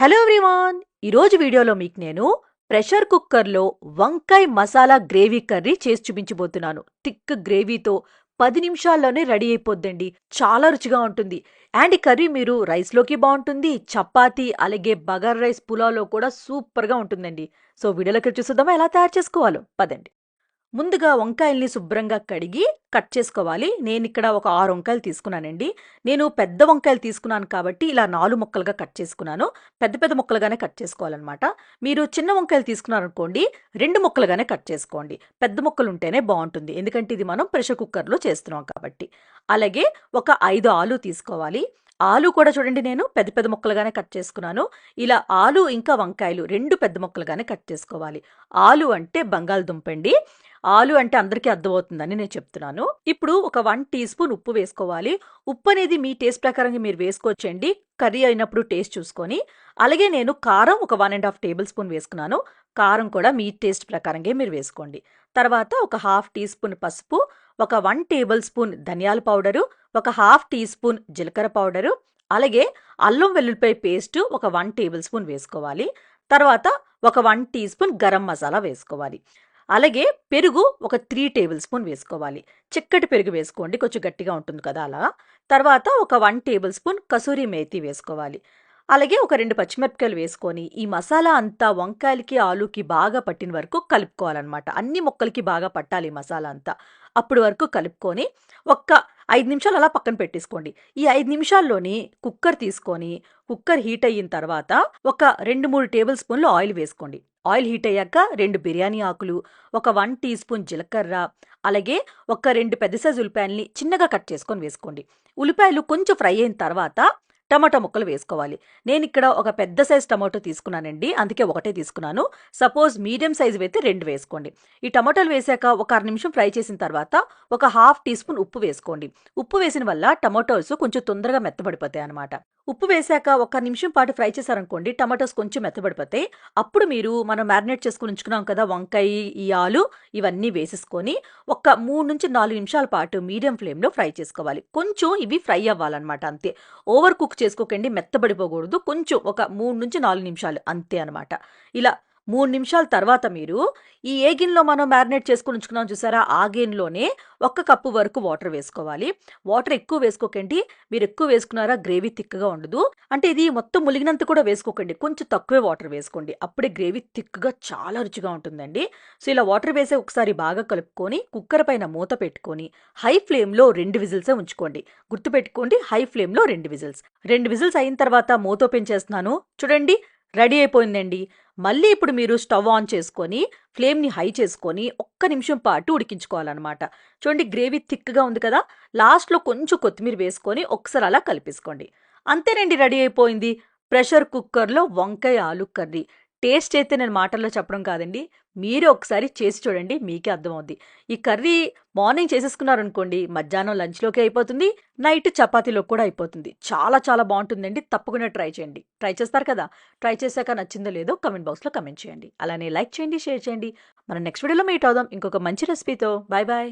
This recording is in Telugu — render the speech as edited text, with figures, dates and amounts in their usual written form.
హలో ఎవ్రీవాన్, ఈరోజు వీడియోలో మీకు నేను ప్రెషర్ కుక్కర్లో వంకాయ మసాలా గ్రేవీ కర్రీ చేసి చూపించబోతున్నాను. థిక్ గ్రేవీతో 10 నిమిషాల్లోనే రెడీ అయిపోద్దండి. చాలా రుచిగా ఉంటుంది. అండ్ ఈ కర్రీ మీరు రైస్లోకి బాగుంటుంది, చపాతీ అలాగే బగారా రైస్ పులావ్లో కూడా సూపర్గా ఉంటుందండి. సో వీడియోలోకి చూద్దామా ఎలా తయారు చేసుకోవాలో పదండి. ముందుగా వంకాయల్ని శుభ్రంగా కడిగి కట్ చేసుకోవాలి. నేను ఇక్కడ ఒక 6 వంకాయలు తీసుకున్నానండి. నేను పెద్ద వంకాయలు తీసుకున్నాను కాబట్టి ఇలా 4 ముక్కలుగా కట్ చేసుకున్నాను. పెద్ద పెద్ద ముక్కలుగానే కట్ చేసుకోవాలన్నమాట. మీరు చిన్న వంకాయలు తీసుకున్నారనుకోండి 2 ముక్కలుగానే కట్ చేసుకోండి. పెద్ద ముక్కలు ఉంటేనే బాగుంటుంది, ఎందుకంటే ఇది మనం ప్రెషర్ కుక్కర్లో చేస్తున్నాం కాబట్టి. అలాగే ఒక 5 ఆలు తీసుకోవాలి. ఆలు కూడా చూడండి, నేను పెద్ద పెద్ద ముక్కలుగానే కట్ చేసుకున్నాను. ఇలా ఆలు ఇంకా వంకాయలు 2 పెద్ద ముక్కలుగానే కట్ చేసుకోవాలి. ఆలు అంటే బంగాళదుంప అండి. ఆలు అంటే అందరికీ అర్థమవుతుందని నేను చెప్తున్నాను. ఇప్పుడు ఒక 1 టీ స్పూన్ ఉప్పు వేసుకోవాలి. ఉప్పు అనేది మీ టేస్ట్ ప్రకారంగా మీరు వేసుకోవచ్చండి, కర్రీ అయినప్పుడు టేస్ట్ చూసుకొని. అలాగే నేను కారం ఒక 1.5 టేబుల్ స్పూన్ వేసుకున్నాను. కారం కూడా మీ టేస్ట్ ప్రకారంగా మీరు వేసుకోండి. తర్వాత ఒక హాఫ్ టీ స్పూన్ పసుపు, ఒక 1 టేబుల్ స్పూన్ ధనియాల పౌడరు, ఒక హాఫ్ టీ స్పూన్ జీలకర్ర పౌడరు, అలాగే అల్లం వెల్లుల్లిపాయ పేస్ట్ ఒక 1 టేబుల్ స్పూన్ వేసుకోవాలి. తర్వాత ఒక 1 టీ స్పూన్ గరం మసాలా వేసుకోవాలి. అలాగే పెరుగు ఒక 3 టేబుల్ స్పూన్ వేసుకోవాలి. చిక్కటి పెరుగు వేసుకోండి, కొంచెం గట్టిగా ఉంటుంది కదా అలా. తర్వాత ఒక 1 టేబుల్ స్పూన్ కసూరి మేతి వేసుకోవాలి. అలాగే ఒక 2 పచ్చిమిరపకాయలు వేసుకొని ఈ మసాలా అంతా వంకాయలకి ఆలుకి బాగా పట్టిన వరకు కలుపుకోవాలన్నమాట. అన్ని ముక్కలకి బాగా పట్టాలి ఈ మసాలా అంతా. అప్పుడు వరకు కలుపుకొని ఒక్క 5 నిమిషాలు అలా పక్కన పెట్టేసుకోండి. ఈ 5 నిమిషాల్లోని కుక్కర్ తీసుకొని కుక్కర్ హీట్ అయిన తర్వాత ఒక 2-3 టేబుల్ స్పూన్లు ఆయిల్ వేసుకోండి. ఆయిల్ హీట్ అయ్యాక 2 బిర్యానీ ఆకులు, ఒక 1 టీ స్పూన్ జీలకర్ర, అలాగే ఒక 2 పెద్ద సైజు ఉల్లిపాయల్ని చిన్నగా కట్ చేసుకొని వేసుకోండి. ఉల్లిపాయలు కొంచెం ఫ్రై అయిన తర్వాత టమాటా ముక్కలు వేసుకోవాలి. నేను ఇక్కడ ఒక పెద్ద సైజ్ టమాటో తీసుకున్నానండి, అందుకే ఒకటే తీసుకున్నాను. సపోజ్ మీడియం సైజు అయితే 2 వేసుకోండి. ఈ టమాటాలు వేసాక ఒక 1/2 నిమిషం ఫ్రై చేసిన తర్వాత ఒక హాఫ్ టీ స్పూన్ ఉప్పు వేసుకోండి. ఉప్పు వేసిన వల్ల టమాటోస్ కొంచెం తొందరగా మెత్తబడిపోతాయి అనమాట. ఉప్పు వేసాక ఒక నిమిషం పాటు ఫ్రై చేశారనుకోండి, టమాటోస్ కొంచెం మెత్తబడిపోతాయి. అప్పుడు మీరు మనం మ్యారినేట్ చేసుకుని ఉంచుకున్నాం కదా వంకాయ, ఈ ఆలు, ఇవన్నీ వేసేసుకొని ఒక 3-4 నిమిషాల పాటు మీడియం ఫ్లేమ్లో ఫ్రై చేసుకోవాలి. కొంచెం ఇవి ఫ్రై అవ్వాలన్నమాట, అంతే. ఓవర్ కుక్ చేసుకోకండి, మెత్తబడిపోకూడదు. కొంచెం ఒక 3-4 నిమిషాలు అంతే అనమాట. ఇలా 3 నిమిషాల తర్వాత మీరు ఈ ఏ గిన్నెలో మనం మ్యారినేట్ చేసుకుని ఉంచుకున్నాం చూసారా, ఆ గిన్నెలోనే 1 కప్పు వరకు వాటర్ వేసుకోవాలి. వాటర్ ఎక్కువ వేసుకోకండి, మీరు ఎక్కువ వేసుకున్నారా గ్రేవీ థిక్గా ఉండదు. అంటే ఇది మొత్తం ములిగినంత కూడా వేసుకోకండి, కొంచెం తక్కువే వాటర్ వేసుకోండి. అప్పుడే గ్రేవీ థిక్గా చాలా రుచిగా ఉంటుందండి. సో ఇలా వాటర్ వేసే ఒకసారి బాగా కలుపుకొని కుక్కర్ పైన మూత పెట్టుకొని హై ఫ్లేమ్లో 2 విజిల్సే ఉంచుకోండి. గుర్తుపెట్టుకోండి, హై ఫ్లేమ్లో 2 విజిల్స్. 2 విజిల్స్ అయిన తర్వాత మూత ఓపెన్ చేస్తున్నాను. చూడండి, రెడీ అయిపోయిందండి. మళ్ళీ ఇప్పుడు మీరు స్టవ్ ఆన్ చేసుకొని ఫ్లేమ్ని హై చేసుకొని 1 నిమిషం పాటు ఉడికించుకోవాలన్నమాట. చూడండి, గ్రేవీ థిక్గా ఉంది కదా. లాస్ట్లో కొంచెం కొత్తిమీర వేసుకొని ఒకసారి అలా కలిపేసుకోండి. అంతేనండి, రెడీ అయిపోయింది ప్రెషర్ కుక్కర్లో వంకాయ ఆలు కర్రీ. టేస్ట్ అయితే నేను మాటల్లో చెప్పడం కాదండి, మీరే ఒకసారి చేసి చూడండి, మీకే అర్థమవుద్ది. ఈ కర్రీ మార్నింగ్ చేసేసుకున్నారనుకోండి, మధ్యాహ్నం లంచ్లోకి అయిపోతుంది, నైట్ చపాతీలో కూడా అయిపోతుంది. చాలా చాలా బాగుంటుందండి, తప్పకుండా ట్రై చేయండి. ట్రై చేస్తారు కదా. ట్రై చేశాక నచ్చిందో లేదో కమెంట్ బాక్స్లో కమెంట్ చేయండి. అలానే లైక్ చేయండి, షేర్ చేయండి. మనం నెక్స్ట్ వీడియోలో మీట్ అవుదాం ఇంకొక మంచి రెసిపీతో. Bye bye.